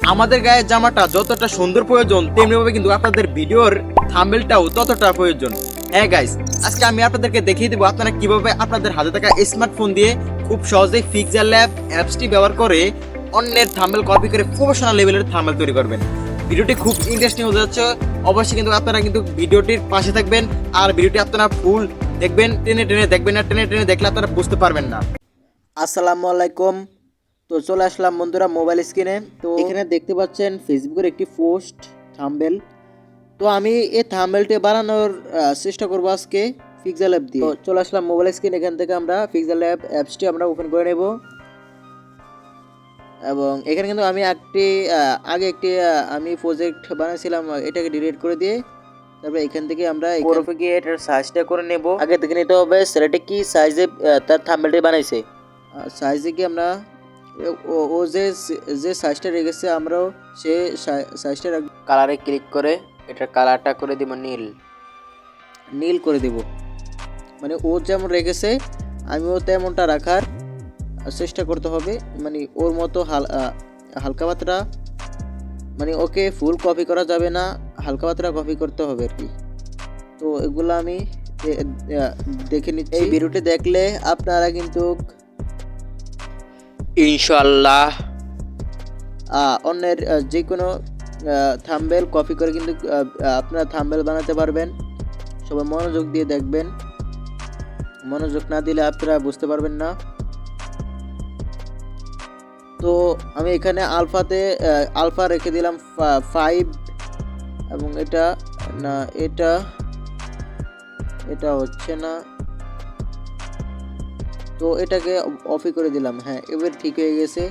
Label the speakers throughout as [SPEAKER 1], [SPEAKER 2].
[SPEAKER 1] আমাদের গায়ের জামাটা যতটা সুন্দর প্রয়োজন তেমনিভাবে কিন্তু আপনাদের ভিডিওর থাম্বনেলটাও ততটা প্রয়োজন। হ্যাঁ গাইস, আজকে আমি আপনাদেরকে দেখিয়ে দেবো আপনারা কিভাবে আপনাদের হাতে থাকা স্মার্টফোন দিয়ে খুব সহজেই পিক্সেল ল্যাব অ্যাপসটি ব্যবহার করে অন্যের থাম্বনেল কপি করে প্রফেশনাল লেভেলের থাম্বনেল তৈরি করবেন। ভিডিওটি খুব ইন্টারেস্টিং হতে যাচ্ছে, অবশ্যই কিন্তু আপনারা কিন্তু ভিডিওটির পাশে থাকবেন আর ভিডিওটি আপনারা ফুল দেখবেন, টেনে টেনে দেখবেন না, টেনে টেনে দেখলে আপনারা বুঝতে পারবেন না। আসসালামু আলাইকুম। তো চলে আসলাম বন্ধুরা মোবাইল স্ক্রিনে। তো এখানে দেখতে পাচ্ছেন ফেসবুকের একটি পোস্ট থাম্বনেল। তো আমি এই থাম্বনেলটি বানানোর চেষ্টা করবো আজকে পিক্সেল অ্যাপ দিয়ে। তো চলে আসলাম মোবাইল স্ক্রিন, এখান থেকে আমরা পিক্সেল অ্যাপসটি আমরা ওপেন করে নেব। এবং এখানে কিন্তু আমি আগে একটি আমি প্রজেক্ট বানিয়েছিলাম, এটাকে ডিলিট করে দিয়ে তারপরে এখান থেকে আমরা এখানে গিয়ে এটার সাইজটা করে নেব। আগে দেখে নিতে হবে ছেলেটা কি সাইজে তার থাম্বনেলটি বানাইছে। সাইজে কি আমরা ও যে সাইজটা রেখেছে আমরাও সে সাইজটা রাখবো। কালারে ক্লিক করে এটার কালারটা করে দিব নীল করে দেব। মানে ও যেমন রেখেছে আমিও তেমনটা রাখার চেষ্টা করতে হবে। মানে ওর মতো হালকা পাতলা, মানে ওকে ফুল কপি করা যাবে না, হালকা পাতলা কপি করতে হবে আর কি। তো এগুলো আমি দেখে নিচ্ছি। এই ভিডিওটি দেখলে আপনারা কিন্তু ইনশাআল্লাহ অন্যের যে কোনো থাম্বনেল কপি করে কিন্তু আপনারা থাম্বনেল বানাতে পারবেন। সবাই মনোযোগ দিয়ে দেখবেন, মনোযোগ না দিলে আপনারা বুঝতে পারবেন না। তো আমি এখানে আলফা রেখে দিলাম 5 এবং এটা হচ্ছে না, তো এটাকে অফই করে দিলাম। হ্যাঁ, এবার ঠিক হয়ে গেছে।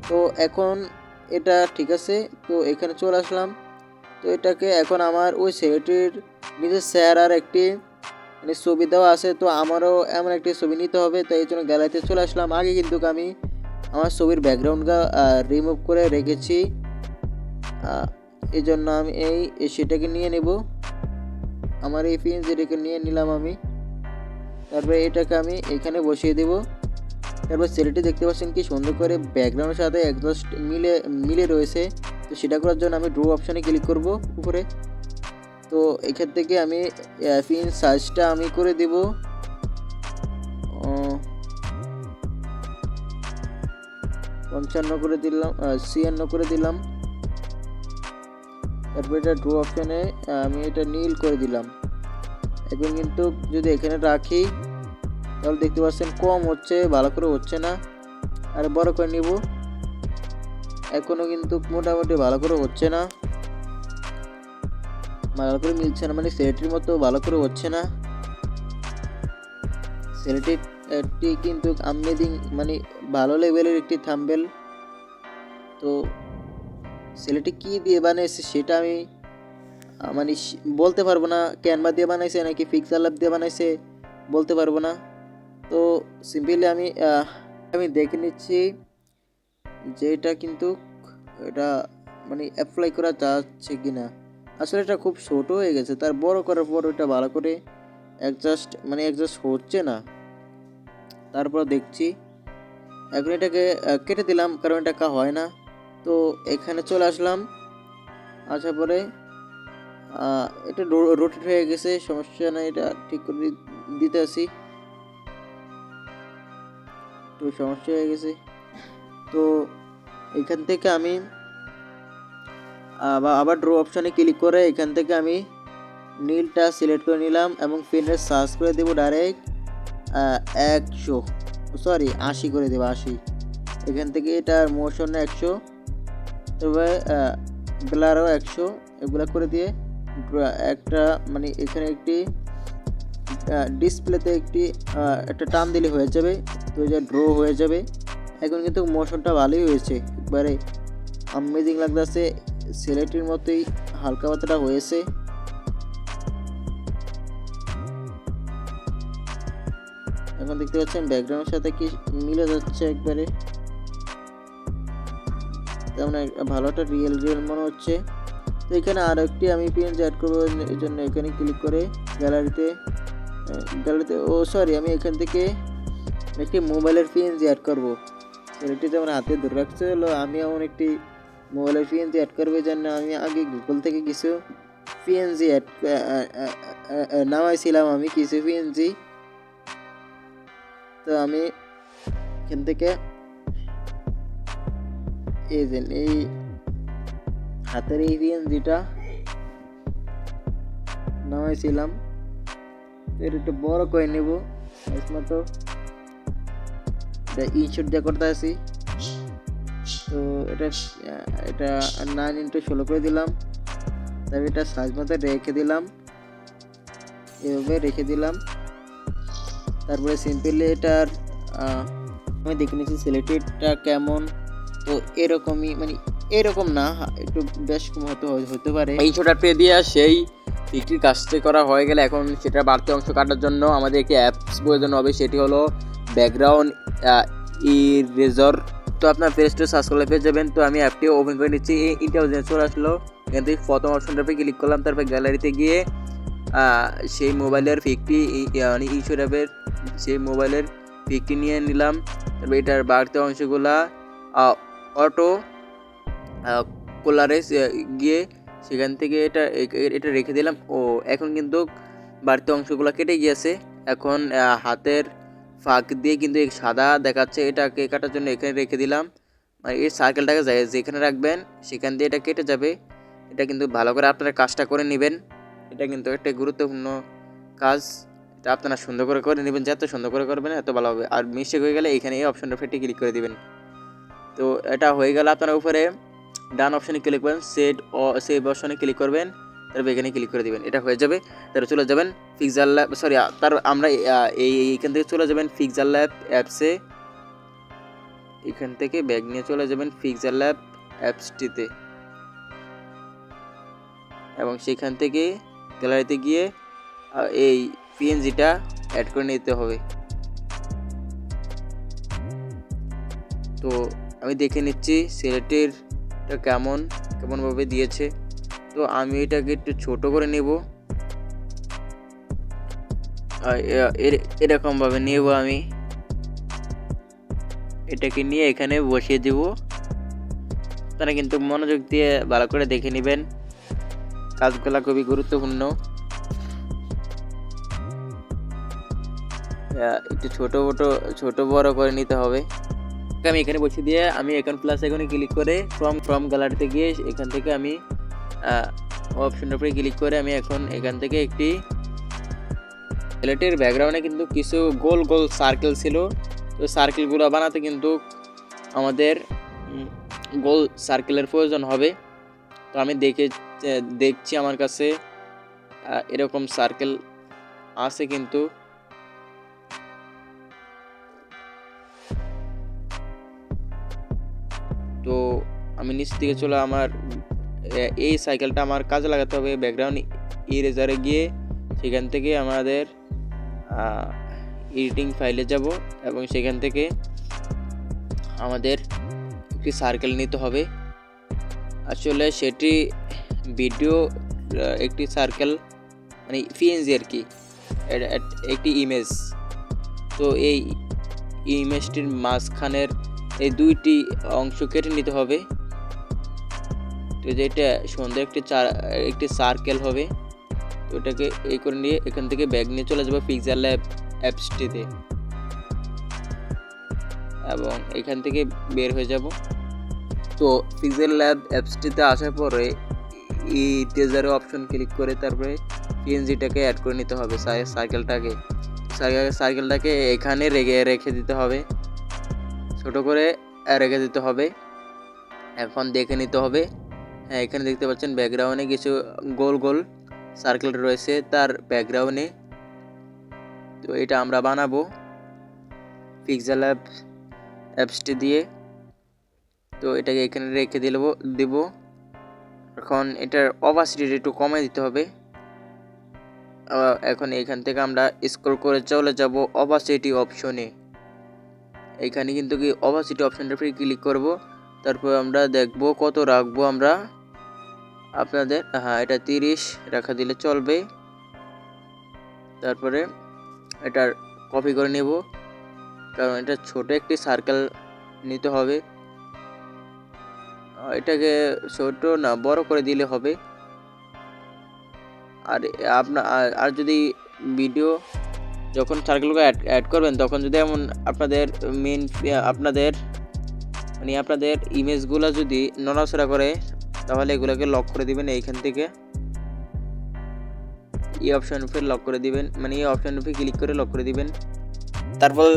[SPEAKER 1] তো এখন এটা ঠিক আছে। তো এখানে চলে আসলাম। তো এটাকে এখন আমার ওই ছেলেটির নিজের চেহারার একটি মানে ছবি দেওয়া আছে, তো আমারও এমন একটি ছবি নিতে হবে। তো এই জন্য গ্যালারিতে চলে আসলাম। আগে কিন্তু আমি আমার ছবির ব্যাকগ্রাউন্ডটা রিমুভ করে রেখেছি, এই জন্য আমি সেটাকে নিয়ে নেব। আমার এই পিএনজিটাকে নিয়ে নিলাম আমি। তারপরে এটাকে আমি এখানে বসিয়ে দেব। তারপর ছেলেটি দেখতে পাচ্ছেন কি সুন্দর করে ব্যাকগ্রাউন্ডের সাথে একজাস্ট মিলে রয়েছে। তো সেটা করার জন্য আমি ড্র অপশানে ক্লিক করব উপরে। তো এখান থেকে আমি পিন সাইজটা আমি করে দেব 55 করে দিলাম, 56 করে দিলাম। তারপর এটা ড্র অপশানে আমি এটা নীল করে দিলাম। এখন কিন্তু যদি এখানে রাখি তাহলে দেখতে পাচ্ছেন কম হচ্ছে, ভালো করে হচ্ছে না। আর বড় করে নিব, এখনও কিন্তু মোটামুটি ভালো করে হচ্ছে না, ভালো করে মিলছে না, মানে সেলেটির মতো ভালো করে হচ্ছে না। সেলেটি কিন্তু আমেজিং, মানে ভালো লেভেলের একটি থাম্বনেল। তো সেলেটি কি দিয়ে বানিয়েছে সেটা আমি মানে বলতে পারবো না, ক্যানভা দিয়ে বানাইছে নাকি পিক্সেল ল্যাব দিয়ে বানাইছে বলতে পারবো না। তো সিম্পলি আমি দেখে নিচ্ছি যে এটা কিন্তু এটা মানে অ্যাপ্লাই করা যাচ্ছে কি না। আসলে এটা খুব ছোট হয়ে গেছে, তার বড় করার পর ওটা ভালো করে অ্যাডজাস্ট হচ্ছে না। তারপর দেখছি এখন এটাকে কেটে দিলাম, কারণ এটা হয় না। তো এখানে চলে আসলাম, আসার পরে এটা রোটেট হয়ে গেছে, সমস্যা নাই, এটা ঠিক করে দিতে আসি। একটু সমস্যা হয়ে গেছে। তো এখান থেকে আমি আবার ড্র অপশানে ক্লিক করে এখান থেকে আমি নীলটা সিলেক্ট করে নিলাম এবং পেনের সার্চ করে দেবো ডাইরেক্ট 80 করে দেবো 80। এখান থেকে এটার মোশন 100, তবে ব্লারও 100, এগুলো করে দিয়ে একটা মানে এখানে একটি ডিসপ্লেতে একটা টান দিলে হয়ে যাবে। তো এটা ড্র হয়ে যাবে। এখন কিন্তু মোশনটা ভালোই হয়েছে, একবারে আমেজিং লাগতেছে, সিলেটির মতোই হালকা পাতলা হয়েছে। এখন দেখতে পাচ্ছেন ব্যাকগ্রাউন্ডের সাথে কি মিলে যাচ্ছে একবারে, তেমন ভালো একটা রিয়েল মনে হচ্ছে। তো এখানে আর একটি আমি পিএনজি অ্যাড করবো, এই জন্য এখানে ক্লিক করে গ্যালারিতে আমি এখান থেকে একটি মোবাইলের পিএনজি অ্যাড করবো। এটি যেমন হাতে ধরে রাখছে হলো আমি এমন একটি মোবাইলের পিএনজি অ্যাড করবে জন্য আমি আগে গুগল থেকে কিছু পিএনজি অ্যাড নামাইছিলাম আমি কিছু পিএনজি। তো আমি এখান থেকে এই হাতের এই পিএনজিটা নামাইছিলাম। এর একটু বড় করে নেব সাইজ মতো, এটা ইনশট দিয়ে করতে আসি। তো এটা এটা 9x16 করে দিলাম। তারপর এটা সাইজ মতো রেখে দিলাম, এভাবে রেখে দিলাম। তারপরে সিম্পলি এটার আমি দেখে নিচ্ছি সিলেক্টেডটা কেমন। তো এরকমই মানে এরকম না, একটু বেশ হতে পারে।
[SPEAKER 2] এই ছোটা ট্রে দিয়ে সেই পিকটির কাজটি করা হয়ে গেলে এখন সেটা বাড়তি অংশ কাটার জন্য আমাদের একটি অ্যাপস প্রয়োজন হবে, সেটি হলো ব্যাকগ্রাউন্ড ইরেজর। তো আপনার প্লে স্টোর সার্চ করলে পেয়ে যাবেন। তো আমি অ্যাপটি ওপেন করে নিচ্ছি, ইন্টেলিজেন্স চলে আসলো। এখান থেকে প্রথম অপশনটাতে ক্লিক করলাম, তারপর গ্যালারিতে গিয়ে সেই মোবাইলের পিকটি মানে ইস্যু অ্যাপের সেই মোবাইলের পিকটি নিয়ে নিলাম। তারপর এটার বাড়তি অংশগুলা অটো কোলারে গিয়ে সেখান থেকে এটা রেখে দিলাম। ও এখন কিন্তু বাড়তি অংশগুলো কেটে গিয়েছে। এখন হাতের ফাঁক দিয়ে কিন্তু সাদা দেখাচ্ছে, এটাকে কাটার জন্য এখানে রেখে দিলাম। মানে এই সার্কেলটাকে যেখানে রাখবেন সেখান দিয়ে এটা কেটে যাবে। এটা কিন্তু ভালো করে আপনারা কাজটা করে নেবেন, এটা কিন্তু একটা গুরুত্বপূর্ণ কাজ। এটা আপনারা সুন্দর করে করে নেবেন, যত সুন্দর করে করবেন এত ভালো হবে। আর মিস্টেক হয়ে গেলে এখানে এই অপশনটা ফেটে ক্লিক করে দিবেন। তো এটা হয়ে গেলে আপনারা উপরে ডান অপশানে ক্লিক করবেন, সেভ অপশানে ক্লিক করবেন, তারপর এখানে ক্লিক করে দিবেন, এটা হয়ে যাবে। তারপর চলে যাবেন পিক্সেল ল্যাব, সরি আমরা এইখান থেকে চলে যাবেন পিক্সেল ল্যাব অ্যাপসে। এখান থেকে ব্যাগ নিয়ে চলে যাবেন পিক্সেল ল্যাব অ্যাপসটিতে, এবং সেখান থেকে গ্যালারিতে গিয়ে এই পিএনজিটা অ্যাড করে নিতে হবে। তো আমি দেখে নিচ্ছি সিলেক্টেরটা কেমনভাবে দিয়েছে। তো আমি এটাকে একটু ছোট করে নেব, এরকমভাবে নেব। আমি এটাকে নিয়ে এখানে বসিয়ে দেব। তারা কিন্তু মনোযোগ দিয়ে ভালো করে দেখে নেবেন, কাজগুলো খুবই গুরুত্বপূর্ণ। একটু ছোট বড় করে নিতে হবে। আমি এখানে বসিয়ে দিয়ে আমি এখন প্লাস এখানে ক্লিক করে ফ্রম গ্যালারিতে গিয়ে এখান থেকে আমি অপশনের উপরে ক্লিক করে আমি এখন এখান থেকে একটি সিলেটের ব্যাকগ্রাউন্ডে কিন্তু কিছু গোল গোল সার্কেল ছিল। তো সার্কেলগুলো বানাতে কিন্তু আমাদের গোল সার্কেলের প্রয়োজন হবে। তো আমি দেখছি আমার কাছে এরকম সার্কেল আছে, কিন্তু তো আমি নিচ থেকে চলে আমার এই সাইকেলটা আমার কাজে লাগাতে হবে। ব্যাকগ্রাউন্ড ইরেজারে গিয়ে সেখান থেকে আমাদের এডিটিং ফাইলে যাব, এবং সেখান থেকে আমাদের একটি সার্কেল নিতে হবে। আসলে সেটি ভিডিও একটি সার্কেল মানে পিএনজি আর কি, একটি ইমেজ। তো এই ইমেজটির মাঝখানের এই দুইটি অংশ কেটে নিতে হবে। তো যেটা সুন্দর একটি সার্কেল হবে। তো এটাকে এই করে নিয়ে এখান থেকে ব্যাগ নিয়ে চলে যাবো পিক্সেল ল্যাব অ্যাপসটিতে, এবং এখান থেকে বের হয়ে যাব। তো পিক্সেল ল্যাব অ্যাপসটিতে আসার পরে ইরেজার অপশন ক্লিক করে তারপরে পিএনজিটাকে অ্যাড করে নিতে হবে, সার্কেলটাকে এখানে রেখে দিতে হবে, ছোট করে রেখে দিতে হবে। এখন দেখে নিতে হবে, হ্যাঁ এখানে দেখতে পাচ্ছেন ব্যাকগ্রাউন্ডে কিছু গোল গোল সার্কেল রয়েছে তার ব্যাকগ্রাউন্ডে। তো এটা আমরা বানাবো পিক্সেল ল্যাব অ্যাপসটি দিয়ে। তো এটাকে এখানে রেখে দেব। এখন এটার অপাসিটিটা একটু কমে দিতে হবে। এখন এখান থেকে আমরা স্ক্রল করে চলে যাব অপাসিটি অপশনে। এখানে কিন্তু কি অপাসিটি অপশনটা ফ্রি ক্লিক করব, তারপর আমরা দেখব কত রাখবো আমরা আপনাদের। হ্যাঁ, এটা 30 রাখা দিলে চলবে। তারপরে এটার কপি করে নেব, কারণ এটা ছোট একটি সার্কেল নিতে হবে। এটাকে ছোট না বড় করে দিলে হবে। আর আর যদি ভিডিও যখন সার্কেলকে অ্যাড করবেন তখন যদি এমন আপনাদের মেন আপনাদের আপনাদের ইমেজগুলো যদি নড়াচড়া করে তাহলে এগুলোকে লক করে দিবেন এইখান থেকে। এই অপশন উপরে লক করে দিবেন, এই অপশন উপরে ক্লিক করে লক করে দিবেন। তারপর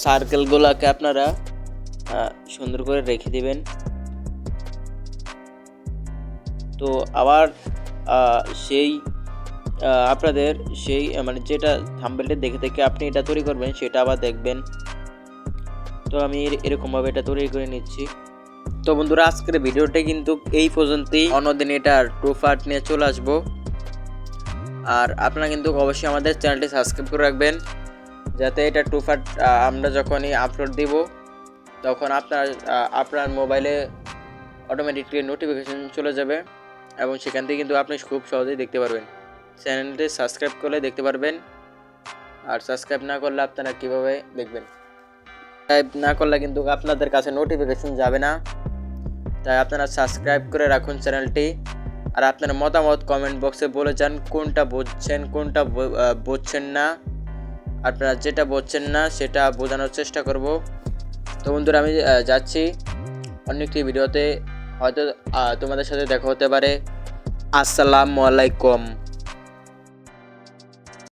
[SPEAKER 2] সার্কেলগুলোকে আপনারা সুন্দর করে রেখে দিবেন। তো আবার সেই আপনাদের সেই যেটা থাম্বনেলটা দেখে থেকে আপনি এটা তৈরি করবেন সেটা আবার দেখবেন। তো আমি এরকমভাবে এটা তৈরি করে নিচ্ছি। তো বন্ধুরা আজকের ভিডিওটা কিন্তু এই পর্যন্তই। অন্যদিন এটার 2 পার্ট নিয়ে চলে আসবো। আর আপনারা কিন্তু অবশ্যই আমাদের চ্যানেলটি সাবস্ক্রাইব করে রাখবেন, যাতে এটা 2 পার্ট আমরা যখনই আপলোড দিব তখন আপনার মোবাইলে অটোমেটিকলি নোটিফিকেশন চলে যাবে এবং সেখান থেকে কিন্তু আপনি খুব সহজেই দেখতে পারবেন। চ্যানেলটি সাবস্ক্রাইব করলে দেখতে পারবেন, আর সাবস্ক্রাইব না করলে আপনারা কীভাবে দেখবেন? সাবস্ক্রাইব না করলে কিন্তু আপনাদের কাছে নোটিফিকেশন যাবে না। তাই আপনারা সাবস্ক্রাইব করে রাখুন চ্যানেলটি। আর আপনার মতামত কমেন্ট বক্সে বলে যান কোনটা বুঝছেন কোনটা বুঝছেন না। আপনারা যেটা বুঝছেন না সেটা বোঝানোর চেষ্টা করব। তো বন্ধুরা আমি যাচ্ছি অন্য একটি ভিডিওতে, হয়তো তোমাদের সাথে দেখা হতে পারে। আসসালামু আলাইকুম।